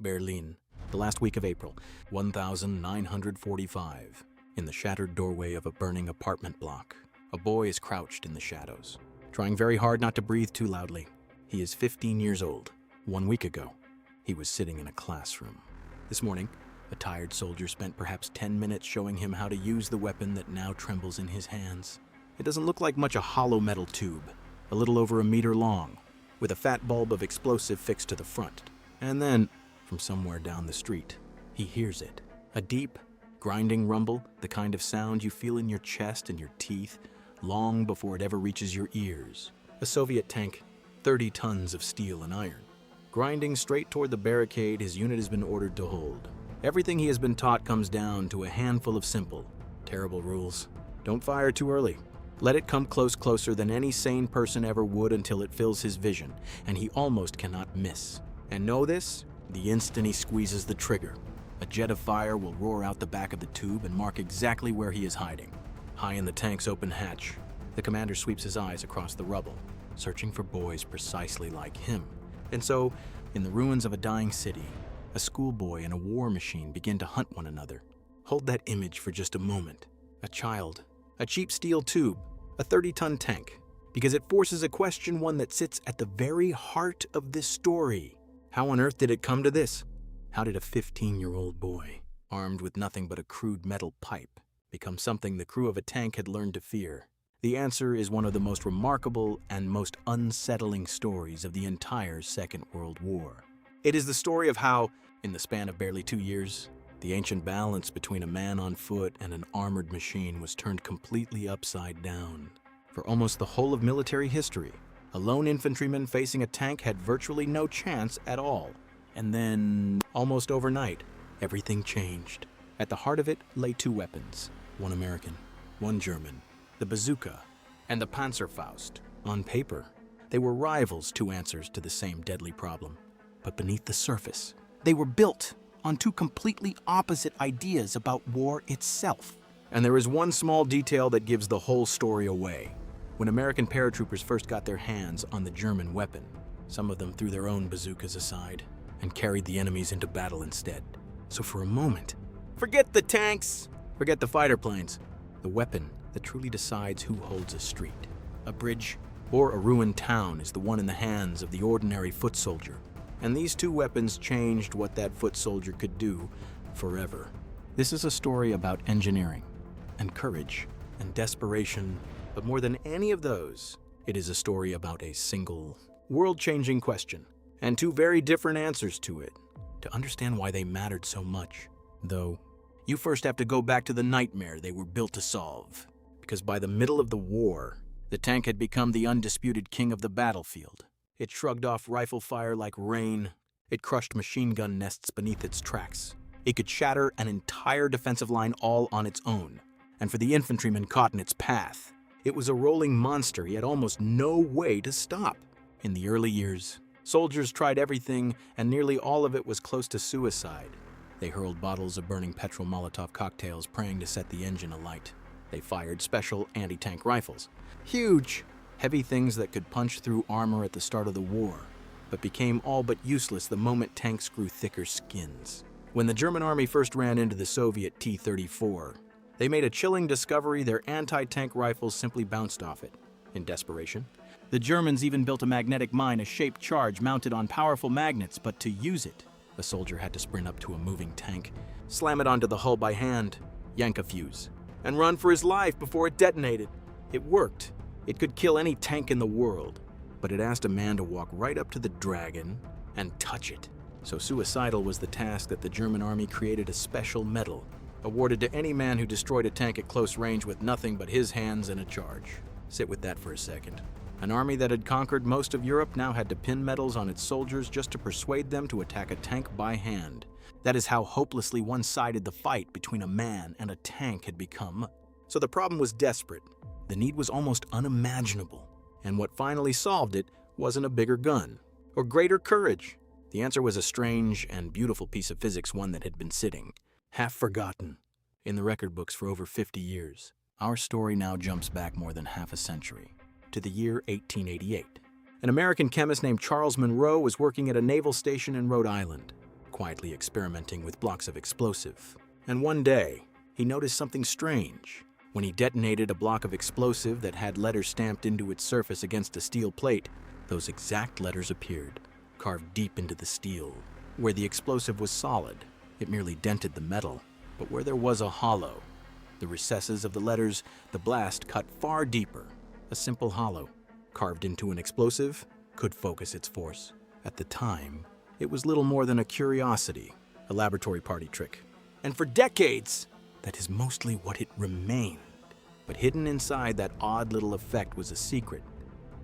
Berlin, the last week of April, 1945. In the shattered doorway of a burning apartment block, a boy is crouched in the shadows, trying very hard not to breathe too loudly. He is 15 years old. 1 week ago, he was sitting in a classroom. This morning, a tired soldier spent perhaps 10 minutes showing him how to use the weapon that now trembles in his hands. It doesn't look like much a hollow metal tube, a little over a meter long, with a fat bulb of explosive fixed to the front. And then, from somewhere down the street, he hears it. A deep, grinding rumble, the kind of sound you feel in your chest and your teeth, long before it ever reaches your ears. A Soviet tank, 30 tons of steel and iron, grinding straight toward the barricade his unit has been ordered to hold. Everything he has been taught comes down to a handful of simple, terrible rules. Don't fire too early. Let it come closer than any sane person ever would until it fills his vision, and he almost cannot miss. And know this? The instant he squeezes the trigger, a jet of fire will roar out the back of the tube and mark exactly where he is hiding. High in the tank's open hatch, the commander sweeps his eyes across the rubble, searching for boys precisely like him. And so, in the ruins of a dying city, a schoolboy and a war machine begin to hunt one another. Hold that image for just a moment. A child, a cheap steel tube, a 30-ton tank, because it forces a question, one that sits at the very heart of this story. How on earth did it come to this? How did a 15-year-old boy, armed with nothing but a crude metal pipe, become something the crew of a tank had learned to fear? The answer is one of the most remarkable and most unsettling stories of the entire Second World War. It is the story of how, in the span of barely 2 years, the ancient balance between a man on foot and an armored machine was turned completely upside down. For almost the whole of military history, a lone infantryman facing a tank had virtually no chance at all. And then, almost overnight, everything changed. At the heart of it lay two weapons, one American, one German, the Bazooka and the Panzerfaust. On paper, they were rivals, two answers to the same deadly problem. But beneath the surface, they were built on two completely opposite ideas about war itself. And there is one small detail that gives the whole story away. When American paratroopers first got their hands on the German weapon, some of them threw their own bazookas aside and carried the enemies into battle instead. So for a moment, forget the tanks, forget the fighter planes. The weapon that truly decides who holds a street, a bridge, or a ruined town is the one in the hands of the ordinary foot soldier. And these two weapons changed what that foot soldier could do forever. This is a story about engineering and courage and desperation, but more than any of those, it is a story about a single, world-changing question and two very different answers to it. To understand why they mattered so much, though, you first have to go back to the nightmare they were built to solve. Because by the middle of the war, the tank had become the undisputed king of the battlefield. It shrugged off rifle fire like rain. It crushed machine gun nests beneath its tracks. It could shatter an entire defensive line all on its own. And for the infantryman caught in its path, it was a rolling monster he had almost no way to stop. In the early years, soldiers tried everything, and nearly all of it was close to suicide. They hurled bottles of burning petrol Molotov cocktails, praying to set the engine alight. They fired special anti-tank rifles. Huge, heavy things that could punch through armor at the start of the war, but became all but useless the moment tanks grew thicker skins. When the German army first ran into the Soviet T-34, they made a chilling discovery: their anti-tank rifles simply bounced off it. In desperation, the Germans even built a magnetic mine, a shaped charge mounted on powerful magnets, but to use it, a soldier had to sprint up to a moving tank, slam it onto the hull by hand, yank a fuse, and run for his life before it detonated. It worked. It could kill any tank in the world, but it asked a man to walk right up to the Dragon and touch it. So suicidal was the task that the German army created a special medal, awarded to any man who destroyed a tank at close range with nothing but his hands and a charge. Sit with that for a second. An army that had conquered most of Europe now had to pin medals on its soldiers just to persuade them to attack a tank by hand. That is how hopelessly one-sided the fight between a man and a tank had become. So the problem was desperate. The need was almost unimaginable. And what finally solved it wasn't a bigger gun or greater courage. The answer was a strange and beautiful piece of physics, one that had been sitting, half forgotten, in the record books for over 50 years. Our story now jumps back more than half a century, to the year 1888. An American chemist named Charles Monroe was working at a naval station in Rhode Island. quietly experimenting with blocks of explosive. And one day, he noticed something strange. When he detonated a block of explosive that had letters stamped into its surface against a steel plate, those exact letters appeared, carved deep into the steel. Where the explosive was solid, it merely dented the metal, but where there was a hollow, the recesses of the letters, the blast cut far deeper. A simple hollow, carved into an explosive, could focus its force. At the time, it was little more than a curiosity, a laboratory party trick. And for decades, that is mostly what it remained. But hidden inside that odd little effect was a secret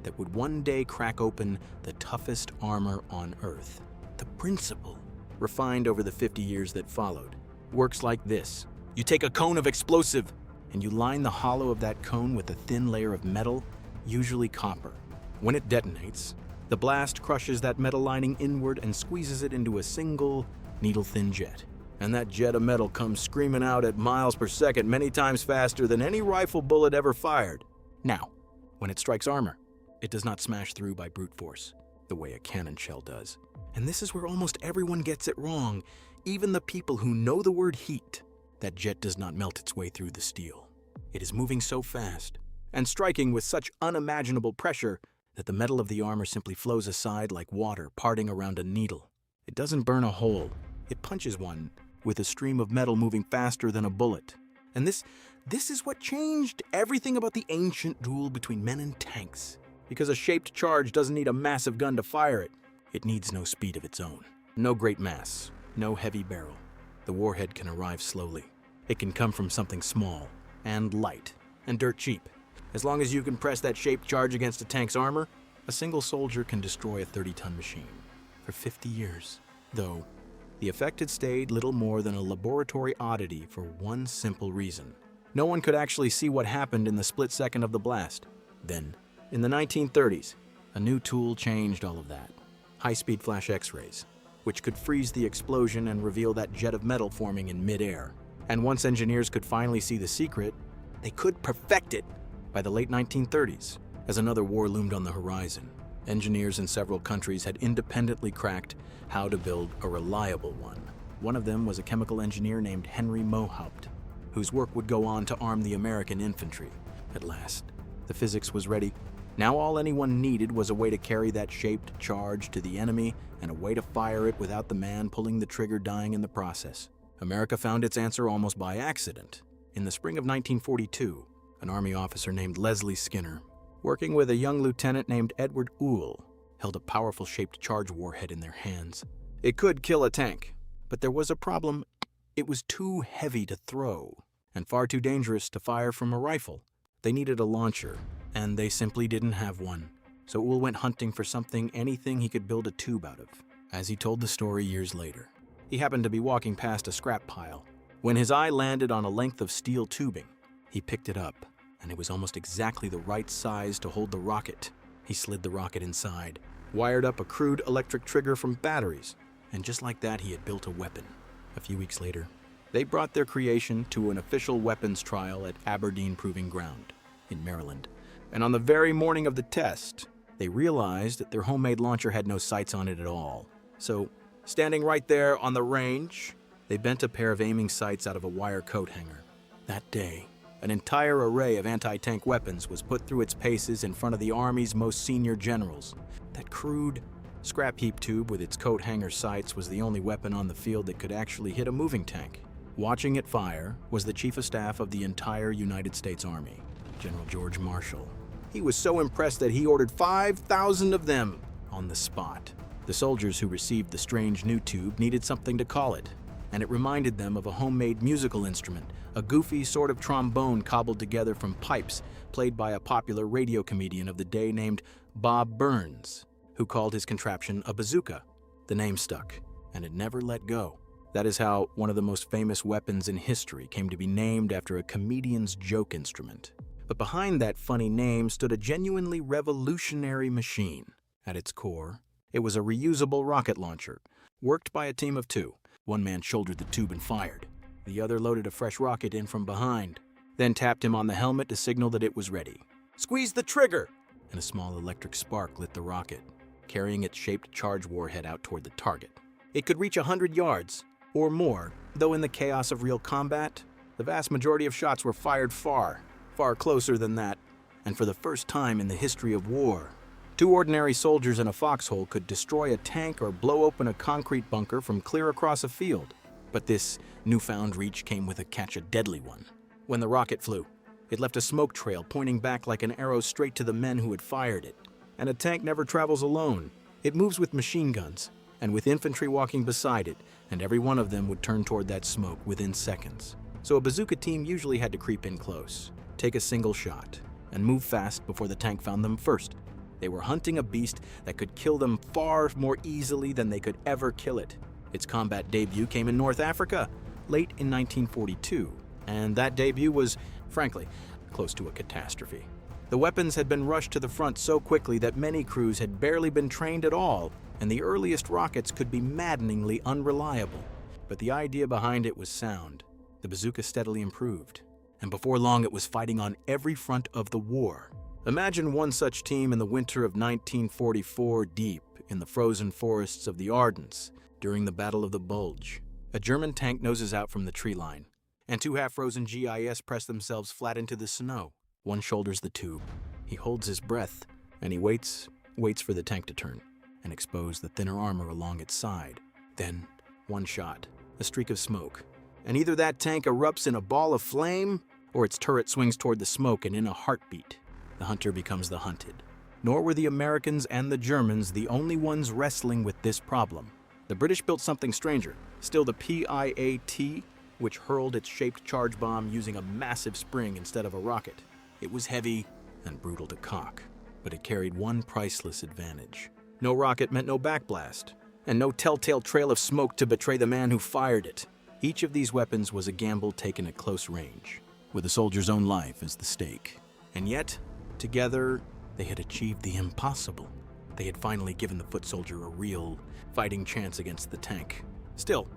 that would one day crack open the toughest armor on Earth. The principle, refined over the 50 years that followed, works like this. You take a cone of explosive and you line the hollow of that cone with a thin layer of metal, usually copper. When it detonates, the blast crushes that metal lining inward and squeezes it into a single, needle-thin jet. And that jet of metal comes screaming out at miles per second, many times faster than any rifle bullet ever fired. Now, when it strikes armor, it does not smash through by brute force, the way a cannon shell does. And this is where almost everyone gets it wrong, even the people who know the word heat. That jet does not melt its way through the steel. It is moving so fast and striking with such unimaginable pressure that the metal of the armor simply flows aside like water parting around a needle. It doesn't burn a hole, it punches one with a stream of metal moving faster than a bullet. And this is what changed everything about the ancient duel between men and tanks. Because a shaped charge doesn't need a massive gun to fire it. It needs no speed of its own. No great mass, no heavy barrel. The warhead can arrive slowly. It can come from something small and light and dirt cheap. As long as you can press that shaped charge against a tank's armor, a single soldier can destroy a 30-ton machine. For 50 years, though, the effect had stayed little more than a laboratory oddity for one simple reason. No one could actually see what happened in the split second of the blast. Then, in the 1930s, a new tool changed all of that. High-speed flash X-rays, which could freeze the explosion and reveal that jet of metal forming in mid-air. And once engineers could finally see the secret, they could perfect it. By the late 1930s, as another war loomed on the horizon, engineers in several countries had independently cracked how to build a reliable one. One of them was a chemical engineer named Henry Mohaupt, whose work would go on to arm the American infantry. At last, the physics was ready. Now all anyone needed was a way to carry that shaped charge to the enemy and a way to fire it without the man pulling the trigger dying in the process. America found its answer almost by accident. In the spring of 1942, an Army officer named Leslie Skinner, working with a young lieutenant named Edward Uhl, held a powerful shaped charge warhead in their hands. It could kill a tank, but there was a problem. It was too heavy to throw and far too dangerous to fire from a rifle. They needed a launcher, and they simply didn't have one. So Uhl went hunting for anything he could build a tube out of. As he told the story years later, he happened to be walking past a scrap pile when his eye landed on a length of steel tubing. He picked it up, and it was almost exactly the right size to hold the rocket. He slid the rocket inside, wired up a crude electric trigger from batteries, and just like that, he had built a weapon. A few weeks later, they brought their creation to an official weapons trial at Aberdeen Proving Ground in Maryland. And on the very morning of the test, they realized that their homemade launcher had no sights on it at all. So, standing right there on the range, they bent a pair of aiming sights out of a wire coat hanger. That day, an entire array of anti-tank weapons was put through its paces in front of the Army's most senior generals. That crude, scrap heap tube with its coat hanger sights was the only weapon on the field that could actually hit a moving tank. Watching it fire was the Chief of Staff of the entire United States Army, General George Marshall. He was so impressed that he ordered 5,000 of them on the spot. The soldiers who received the strange new tube needed something to call it, and it reminded them of a homemade musical instrument, a goofy sort of trombone cobbled together from pipes played by a popular radio comedian of the day named Bob Burns, who called his contraption a bazooka. The name stuck, and it never let go. That is how one of the most famous weapons in history came to be named after a comedian's joke instrument. But behind that funny name stood a genuinely revolutionary machine. At its core, it was a reusable rocket launcher, worked by a team of two. One man shouldered the tube and fired. The other loaded a fresh rocket in from behind, then tapped him on the helmet to signal that it was ready. Squeeze the trigger! And a small electric spark lit the rocket, carrying its shaped charge warhead out toward the target. It could reach 100 yards, or more, though in the chaos of real combat, the vast majority of shots were fired far, far closer than that. And for the first time in the history of war, two ordinary soldiers in a foxhole could destroy a tank or blow open a concrete bunker from clear across a field. But this newfound reach came with a catch, a deadly one. When the rocket flew, it left a smoke trail pointing back like an arrow straight to the men who had fired it. And a tank never travels alone. It moves with machine guns, and with infantry walking beside it, and every one of them would turn toward that smoke within seconds. So a bazooka team usually had to creep in close, take a single shot, and move fast before the tank found them first. They were hunting a beast that could kill them far more easily than they could ever kill it. Its combat debut came in North Africa, late in 1942, and that debut was, frankly, close to a catastrophe. The weapons had been rushed to the front so quickly that many crews had barely been trained at all, and the earliest rockets could be maddeningly unreliable. But the idea behind it was sound. The bazooka steadily improved, and before long it was fighting on every front of the war. Imagine one such team in the winter of 1944 deep in the frozen forests of the Ardennes during the Battle of the Bulge. A German tank noses out from the tree line, and two half-frozen GIS press themselves flat into the snow. One shoulders the tube. He holds his breath, and he waits for the tank to turn and expose the thinner armor along its side. Then, one shot, a streak of smoke, and either that tank erupts in a ball of flame, or its turret swings toward the smoke, and in a heartbeat, the hunter becomes the hunted. Nor were the Americans and the Germans the only ones wrestling with this problem. The British built something stranger, still the PIAT, which hurled its shaped charge bomb using a massive spring instead of a rocket. It was heavy and brutal to cock, but it carried one priceless advantage. No rocket meant no backblast, and no telltale trail of smoke to betray the man who fired it. Each of these weapons was a gamble taken at close range, with a soldier's own life as the stake. And yet, together, they had achieved the impossible. They had finally given the foot soldier a real fighting chance against the tank. Still,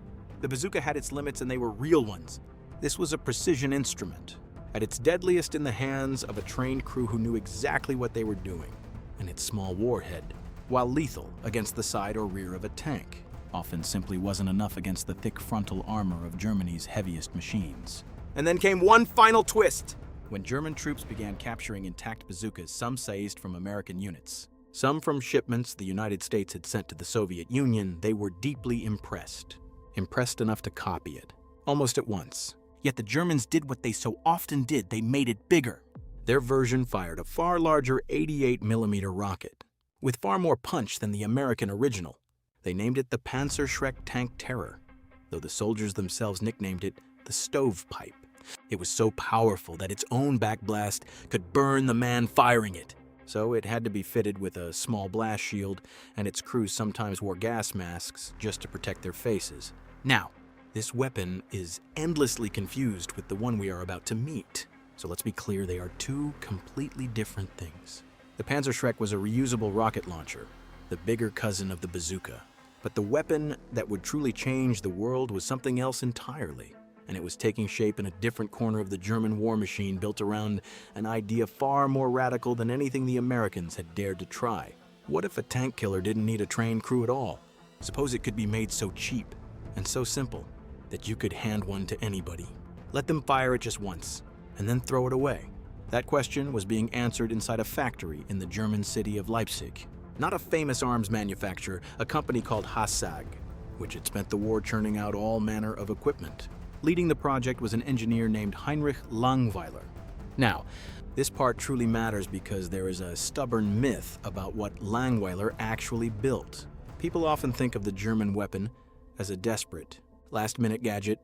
the bazooka had its limits, and they were real ones. This was a precision instrument, at its deadliest in the hands of a trained crew who knew exactly what they were doing, and its small warhead, while lethal against the side or rear of a tank, often simply wasn't enough against the thick frontal armor of Germany's heaviest machines. And then came one final twist. When German troops began capturing intact bazookas, some seized from American units, some from shipments the United States had sent to the Soviet Union, they were deeply impressed. Impressed enough to copy it, almost at once. Yet the Germans did what they so often did, they made it bigger. Their version fired a far larger 88mm rocket, with far more punch than the American original. They named it the Panzerschreck Tank Terror, though the soldiers themselves nicknamed it the Stovepipe. It was so powerful that its own backblast could burn the man firing it. So it had to be fitted with a small blast shield, and its crews sometimes wore gas masks just to protect their faces. Now, this weapon is endlessly confused with the one we are about to meet. So let's be clear, they are two completely different things. The Panzerschreck was a reusable rocket launcher, the bigger cousin of the bazooka. But the weapon that would truly change the world was something else entirely, and it was taking shape in a different corner of the German war machine built around an idea far more radical than anything the Americans had dared to try. What if a tank killer didn't need a trained crew at all? Suppose it could be made so cheap and so simple that you could hand one to anybody. Let them fire it just once, and then throw it away. That question was being answered inside a factory in the German city of Leipzig. Not a famous arms manufacturer, a company called Hassag, which had spent the war churning out all manner of equipment. Leading the project was an engineer named Heinrich Langweiler. Now, this part truly matters because there is a stubborn myth about what Langweiler actually built. People often think of the German weapon as a desperate, last-minute gadget,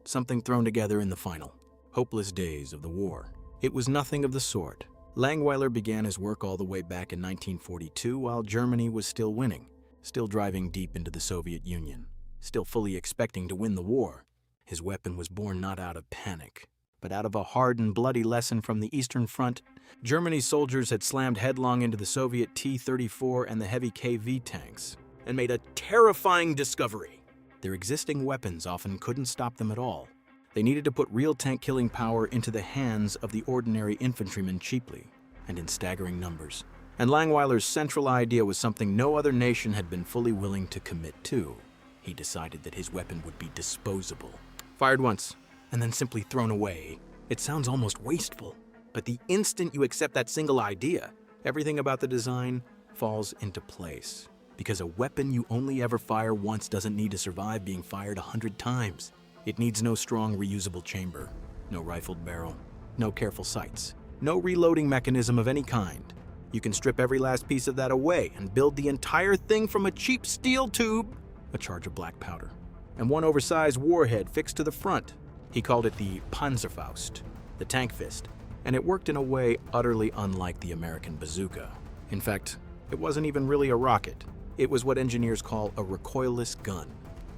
something thrown together in the final, hopeless days of the war. It was nothing of the sort. Langweiler began his work all the way back in 1942 while Germany was still winning, still driving deep into the Soviet Union, still fully expecting to win the war. His weapon was born not out of panic, but out of a hard and bloody lesson from the Eastern Front. Germany's soldiers had slammed headlong into the Soviet T-34 and the heavy KV tanks, and made a terrifying discovery. Their existing weapons often couldn't stop them at all. They needed to put real tank-killing power into the hands of the ordinary infantrymen cheaply, and in staggering numbers. And Langweiler's central idea was something no other nation had been fully willing to commit to. He decided that his weapon would be disposable. Fired once, and then simply thrown away. It sounds almost wasteful, but the instant you accept that single idea, everything about the design falls into place. Because a weapon you only ever fire once doesn't need to survive being fired 100 times. It needs no strong reusable chamber, no rifled barrel, no careful sights, no reloading mechanism of any kind. You can strip every last piece of that away and build the entire thing from a cheap steel tube, a charge of black powder, and one oversized warhead fixed to the front. He called it the Panzerfaust, the tank fist, and it worked in a way utterly unlike the American Bazooka. In fact, it wasn't even really a rocket. It was what engineers call a recoilless gun.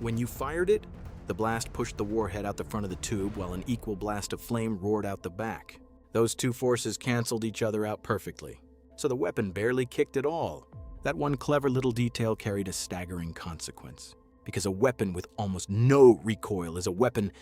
When you fired it, the blast pushed the warhead out the front of the tube while an equal blast of flame roared out the back. Those two forces canceled each other out perfectly, so the weapon barely kicked at all. That one clever little detail carried a staggering consequence, because a weapon with almost no recoil is a weapon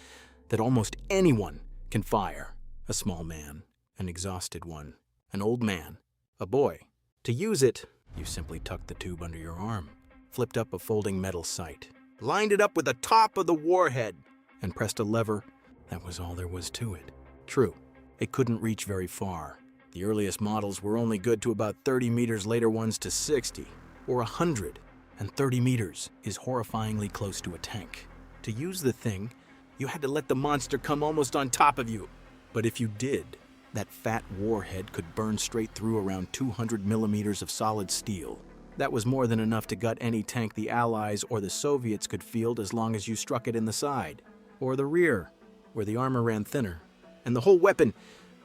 that almost anyone can fire. A small man, an exhausted one, an old man, a boy. To use it, you simply tucked the tube under your arm, flipped up a folding metal sight, lined it up with the top of the warhead, and pressed a lever. That was all there was to it. True, it couldn't reach very far. The earliest models were only good to about 30 meters, later ones to 60 or 100, and 30 meters is horrifyingly close to a tank. To use the thing, you had to let the monster come almost on top of you. But if you did, that fat warhead could burn straight through around 200 millimeters of solid steel. That was more than enough to gut any tank the Allies or the Soviets could field as long as you struck it in the side, or the rear, where the armor ran thinner. And the whole weapon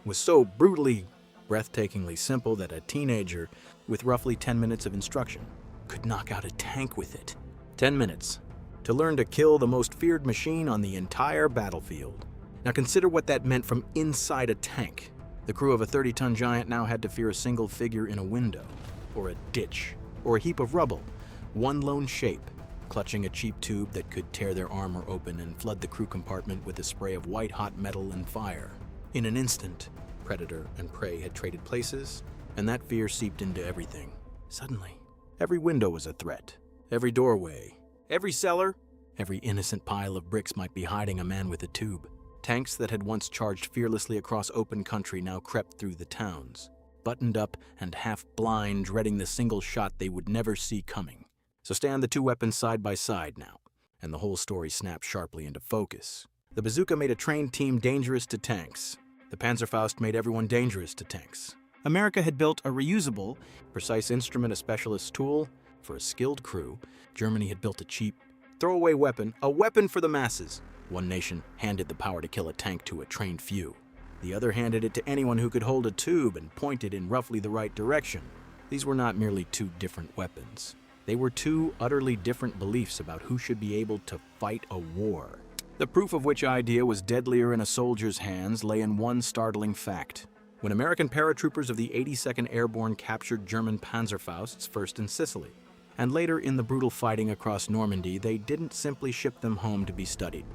was so brutally, breathtakingly simple that a teenager with roughly 10 minutes of instruction could knock out a tank with it. 10 minutes to learn to kill the most feared machine on the entire battlefield. Now consider what that meant from inside a tank. The crew of a 30-ton giant now had to fear a single figure in a window, or a ditch, or a heap of rubble, one lone shape, clutching a cheap tube that could tear their armor open and flood the crew compartment with a spray of white-hot metal and fire. In an instant, predator and prey had traded places, and that fear seeped into everything. Suddenly, every window was a threat, every doorway, every cellar, every innocent pile of bricks might be hiding a man with a tube. Tanks that had once charged fearlessly across open country now crept through the towns, buttoned up and half blind, dreading the single shot they would never see coming. So stand the two weapons side by side now, and the whole story snapped sharply into focus. The bazooka made a trained team dangerous to tanks. The Panzerfaust made everyone dangerous to tanks. America had built a reusable, precise instrument, a specialist tool for a skilled crew. Germany had built a cheap, throwaway weapon, a weapon for the masses. One nation handed the power to kill a tank to a trained few. The other handed it to anyone who could hold a tube and point it in roughly the right direction. These were not merely two different weapons. They were two utterly different beliefs about who should be able to fight a war. The proof of which idea was deadlier in a soldier's hands lay in one startling fact. When American paratroopers of the 82nd Airborne captured German Panzerfausts, first in Sicily, and later in the brutal fighting across Normandy, they didn't simply ship them home to be studied.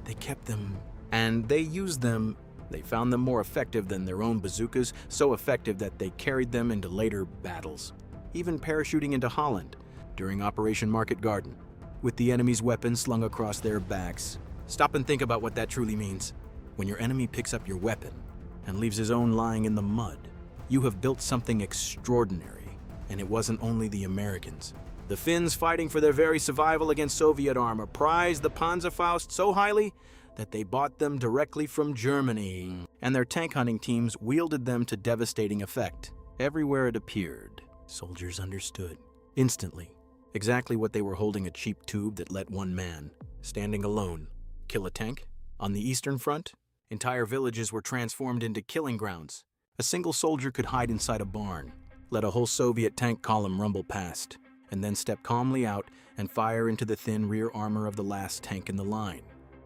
They kept them, and they used them. They found them more effective than their own bazookas, so effective that they carried them into later battles, even parachuting into Holland during Operation Market Garden, with the enemy's weapons slung across their backs. Stop and think about what that truly means. When your enemy picks up your weapon and leaves his own lying in the mud, you have built something extraordinary, and it wasn't only the Americans. The Finns, fighting for their very survival against Soviet armor, prized the Panzerfaust so highly that they bought them directly from Germany, and their tank hunting teams wielded them to devastating effect. Everywhere it appeared, soldiers understood, instantly, exactly what they were holding: a cheap tube that let one man, standing alone, kill a tank. On the Eastern Front, entire villages were transformed into killing grounds. A single soldier could hide inside a barn, let a whole Soviet tank column rumble past, and then step calmly out and fire into the thin rear armor of the last tank in the line.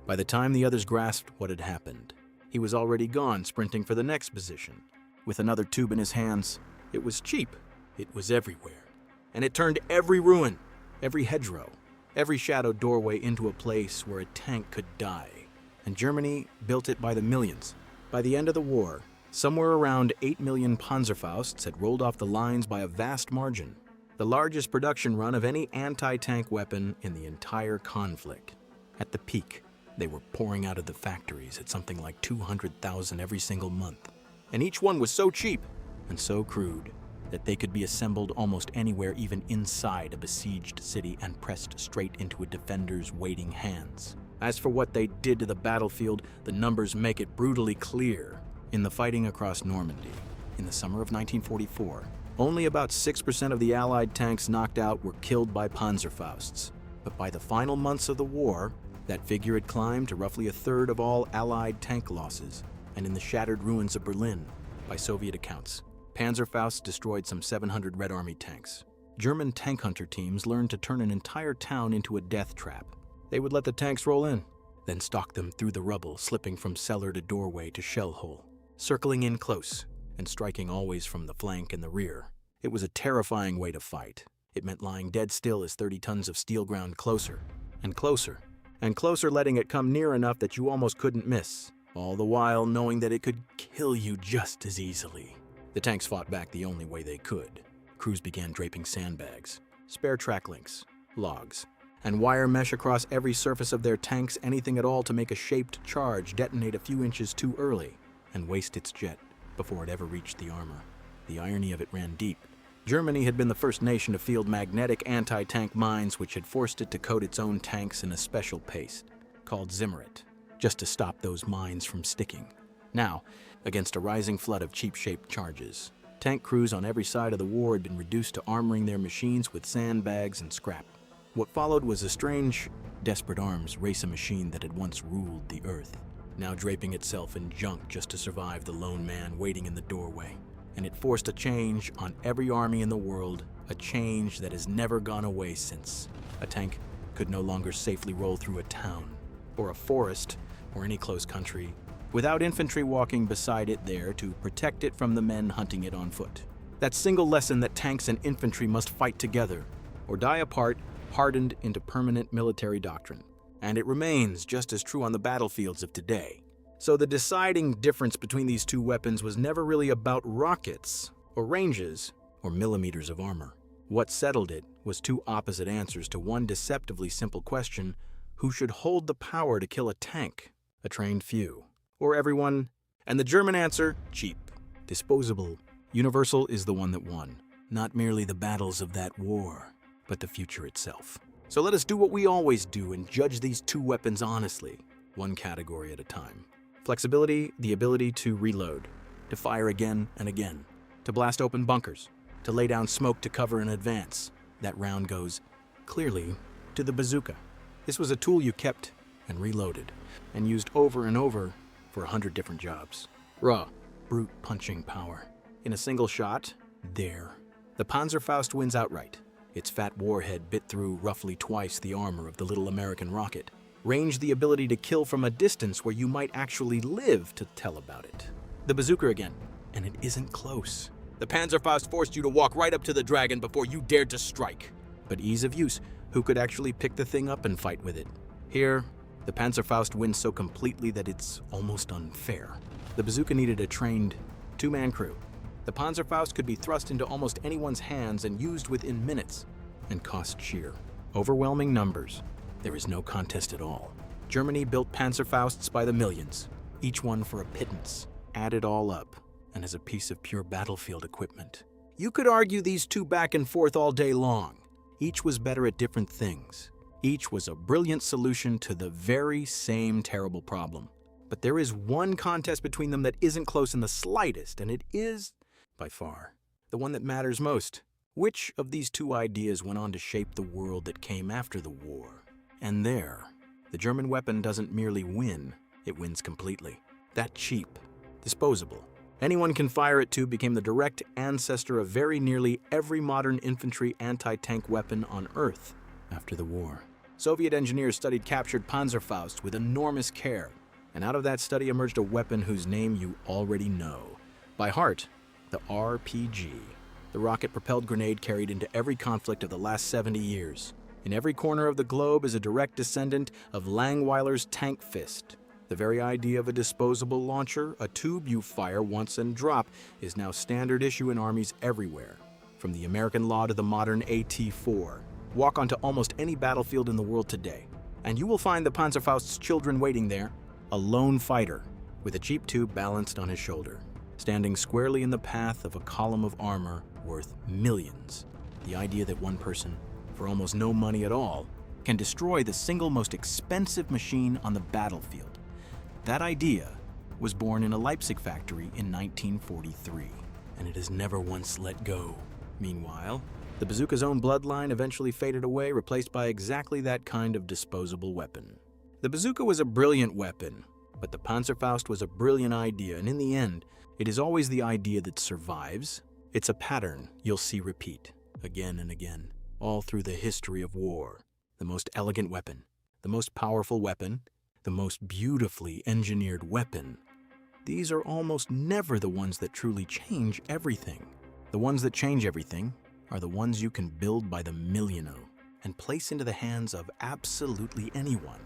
By the time the others grasped what had happened, he was already gone, sprinting for the next position. With another tube in his hands, it was cheap. It was everywhere. And it turned every ruin, every hedgerow, every shadowed doorway into a place where a tank could die. And Germany built it by the millions. By the end of the war, somewhere around 8 million Panzerfausts had rolled off the lines by a vast margin. the largest production run of any anti-tank weapon in the entire conflict. At the peak, they were pouring out of the factories at something like 200,000 every single month. And each one was so cheap and so crude that they could be assembled almost anywhere, even inside a besieged city, and pressed straight into a defender's waiting hands. As for what they did to the battlefield, the numbers make it brutally clear. In the fighting across Normandy, in the summer of 1944, only about 6% of the Allied tanks knocked out were killed by Panzerfausts. But by the final months of the war, that figure had climbed to roughly a third of all Allied tank losses. And in the shattered ruins of Berlin, by Soviet accounts, Panzerfausts destroyed some 700 Red Army tanks. German tank hunter teams learned to turn an entire town into a death trap. They would let the tanks roll in, then stalk them through the rubble, slipping from cellar to doorway to shell hole, circling in close, and striking always from the flank and the rear. It was a terrifying way to fight. It meant lying dead still as 30 tons of steel ground closer, and closer, and closer, letting it come near enough that you almost couldn't miss, all the while knowing that it could kill you just as easily. The tanks fought back the only way they could. Crews began draping sandbags, spare track links, logs, and wire mesh across every surface of their tanks, anything at all to make a shaped charge detonate a few inches too early and waste its jet before it ever reached the armor. The irony of it ran deep. Germany had been the first nation to field magnetic anti-tank mines, which had forced it to coat its own tanks in a special paste called Zimmerit, just to stop those mines from sticking. Now, against a rising flood of cheap-shaped charges, tank crews on every side of the war had been reduced to armoring their machines with sandbags and scrap. What followed was a strange, desperate arms race, a machine that had once ruled the earth, now draping itself in junk just to survive the lone man waiting in the doorway. And it forced a change on every army in the world, a change that has never gone away since. A tank could no longer safely roll through a town, or a forest, or any close country, without infantry walking beside it there to protect it from the men hunting it on foot. That single lesson that tanks and infantry must fight together, or die apart, hardened into permanent military doctrine. And it remains just as true on the battlefields of today. So the deciding difference between these two weapons was never really about rockets, or ranges, or millimeters of armor. What settled it was two opposite answers to one deceptively simple question: who should hold the power to kill a tank? A trained few, or everyone? And the German answer: cheap, disposable, universal, is the one that won. Not merely the battles of that war, but the future itself. So let us do what we always do and judge these two weapons honestly, one category at a time. Flexibility, the ability to reload, to fire again and again, to blast open bunkers, to lay down smoke to cover an advance. That round goes clearly to the bazooka. This was a tool you kept and reloaded and used over and over for 100 different jobs. Raw, brute punching power. In a single shot, there. The Panzerfaust wins outright. Its fat warhead bit through roughly twice the armor of the little American rocket. Range, the ability to kill from a distance where you might actually live to tell about it. The bazooka again, and it isn't close. The Panzerfaust forced you to walk right up to the dragon before you dared to strike. But ease of use, who could actually pick the thing up and fight with it? Here, the Panzerfaust wins so completely that it's almost unfair. The bazooka needed a trained two-man crew. The Panzerfaust could be thrust into almost anyone's hands and used within minutes, and cost sheer overwhelming numbers. There is no contest at all. Germany built Panzerfausts by the millions, each one for a pittance. Add it all up, and as a piece of pure battlefield equipment. You could argue these two back and forth all day long. Each was better at different things. Each was a brilliant solution to the very same terrible problem. But there is one contest between them that isn't close in the slightest, and it is, by far, the one that matters most. Which of these two ideas went on to shape the world that came after the war? And there, the German weapon doesn't merely win, it wins completely. That cheap, disposable, anyone can fire it to became the direct ancestor of very nearly every modern infantry anti-tank weapon on Earth after the war. Soviet engineers studied captured Panzerfaust with enormous care, and out of that study emerged a weapon whose name you already know. By heart, the RPG. The rocket-propelled grenade carried into every conflict of the last 70 years. In every corner of the globe is a direct descendant of Langweiler's tank fist. The very idea of a disposable launcher, a tube you fire once and drop, is now standard issue in armies everywhere. From from the American law to the modern AT-4. Walk onto almost any battlefield in the world today, and you will find the Panzerfaust's children waiting there, a lone fighter with a cheap tube balanced on his shoulder, standing squarely in the path of a column of armor worth millions. The idea that one person, for almost no money at all, can destroy the single most expensive machine on the battlefield. That idea was born in a Leipzig factory in 1943, and it has never once let go. Meanwhile, the bazooka's own bloodline eventually faded away, replaced by exactly that kind of disposable weapon. The bazooka was a brilliant weapon, but the Panzerfaust was a brilliant idea, and in the end, it is always the idea that survives. It's a pattern you'll see repeat again and again, all through the history of war. The most elegant weapon, the most powerful weapon, the most beautifully engineered weapon. These are almost never the ones that truly change everything. The ones that change everything are the ones you can build by the million and place into the hands of absolutely anyone.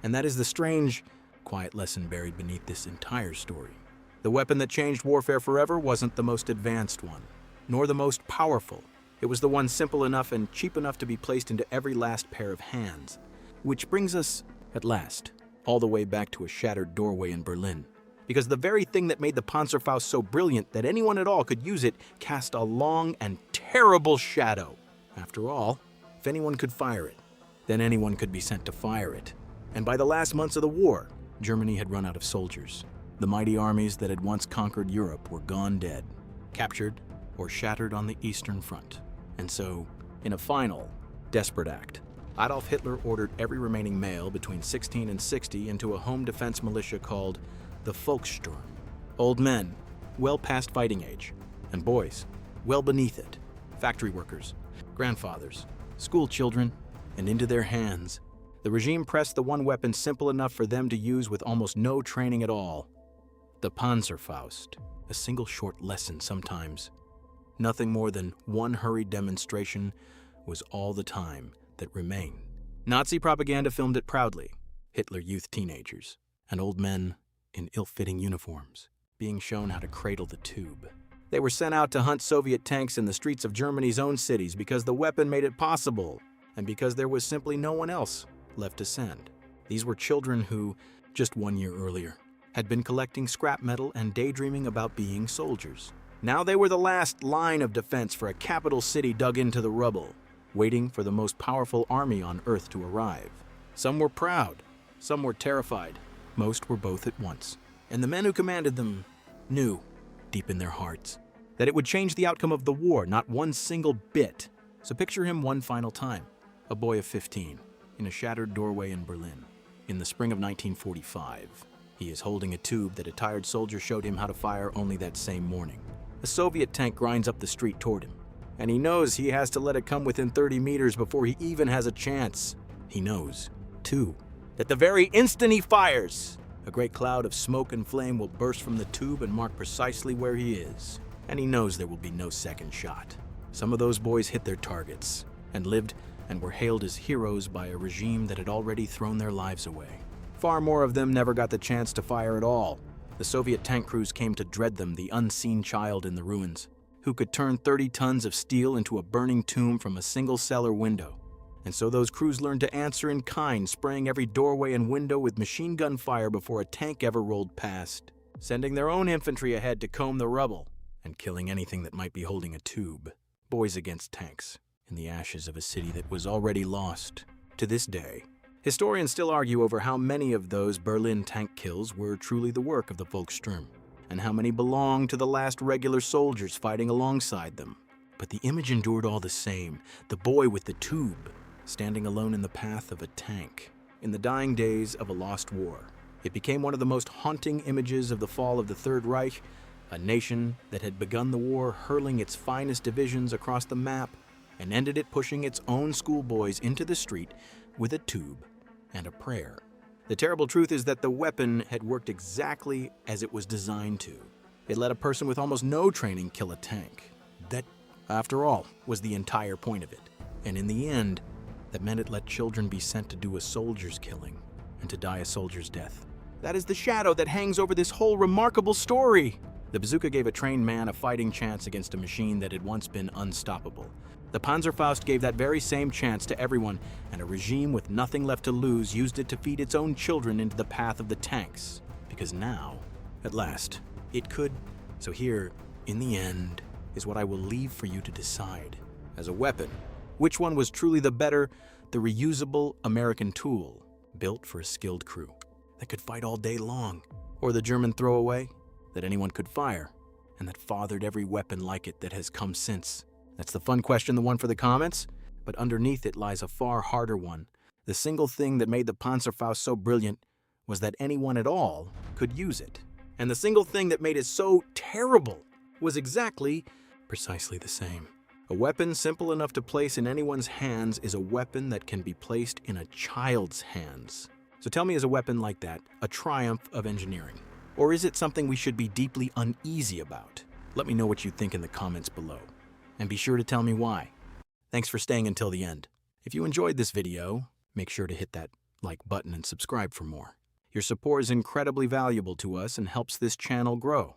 And that is the strange, quiet lesson buried beneath this entire story. The weapon that changed warfare forever wasn't the most advanced one, nor the most powerful. It was the one simple enough and cheap enough to be placed into every last pair of hands. Which brings us, at last, all the way back to a shattered doorway in Berlin. Because the very thing that made the Panzerfaust so brilliant that anyone at all could use it cast a long and terrible shadow. After all, if anyone could fire it, then anyone could be sent to fire it. And by the last months of the war, Germany had run out of soldiers. The mighty armies that had once conquered Europe were gone dead, captured or shattered on the Eastern Front. And so, in a final, desperate act, Adolf Hitler ordered every remaining male between 16 and 60 into a home defense militia called the Volkssturm. Old men, well past fighting age, and boys, well beneath it, factory workers, grandfathers, school children, and into their hands, the regime pressed the one weapon simple enough for them to use with almost no training at all. The Panzerfaust, a single short lesson sometimes. Nothing more than one hurried demonstration was all the time that remained. Nazi propaganda filmed it proudly. Hitler youth teenagers and old men in ill-fitting uniforms being shown how to cradle the tube. They were sent out to hunt Soviet tanks in the streets of Germany's own cities because the weapon made it possible and because there was simply no one else left to send. These were children who, just 1 year earlier, had been collecting scrap metal and daydreaming about being soldiers. Now they were the last line of defense for a capital city dug into the rubble, waiting for the most powerful army on Earth to arrive. Some were proud, some were terrified, most were both at once. And the men who commanded them knew, deep in their hearts, that it would change the outcome of the war, not one single bit. So picture him one final time, a boy of 15, in a shattered doorway in Berlin, in the spring of 1945. He is holding a tube that a tired soldier showed him how to fire only that same morning. A Soviet tank grinds up the street toward him, and he knows he has to let it come within 30 meters before he even has a chance. He knows, too, that the very instant he fires, a great cloud of smoke and flame will burst from the tube and mark precisely where he is. And he knows there will be no second shot. Some of those boys hit their targets and lived and were hailed as heroes by a regime that had already thrown their lives away. Far more of them never got the chance to fire at all. The Soviet tank crews came to dread them, the unseen child in the ruins, who could turn 30 tons of steel into a burning tomb from a single cellar window. And so those crews learned to answer in kind, spraying every doorway and window with machine gun fire before a tank ever rolled past, sending their own infantry ahead to comb the rubble, and killing anything that might be holding a tube. Boys against tanks, in the ashes of a city that was already lost. To this day, historians still argue over how many of those Berlin tank kills were truly the work of the Volkssturm, and how many belonged to the last regular soldiers fighting alongside them. But the image endured all the same, the boy with the tube, standing alone in the path of a tank. In the dying days of a lost war, it became one of the most haunting images of the fall of the Third Reich, a nation that had begun the war hurling its finest divisions across the map and ended it pushing its own schoolboys into the street with a tube and a prayer. The terrible truth is that the weapon had worked exactly as it was designed to. It let a person with almost no training kill a tank. That, after all, was the entire point of it. And in the end, that meant it let children be sent to do a soldier's killing and to die a soldier's death. That is the shadow that hangs over this whole remarkable story. The The bazooka gave a trained man a fighting chance against a machine that had once been unstoppable. The Panzerfaust gave that very same chance to everyone, and a regime with nothing left to lose used it to feed its own children into the path of the tanks. Because now, at last, it could. So here, in the end, is what I will leave for you to decide. As a weapon, which one was truly the better, the reusable American tool, built for a skilled crew that could fight all day long, or the German throwaway that anyone could fire, and that fathered every weapon like it that has come since? That's the fun question, the one for the comments, but underneath it lies a far harder one. The single thing that made the Panzerfaust so brilliant was that anyone at all could use it. And the single thing that made it so terrible was precisely the same. A weapon simple enough to place in anyone's hands is a weapon that can be placed in a child's hands. So tell me, is a weapon like that a triumph of engineering? Or is it something we should be deeply uneasy about? Let me know what you think in the comments below. And be sure to tell me why. Thanks for staying until the end. If you enjoyed this video, make sure to hit that like button and subscribe for more. Your support is incredibly valuable to us and helps this channel grow.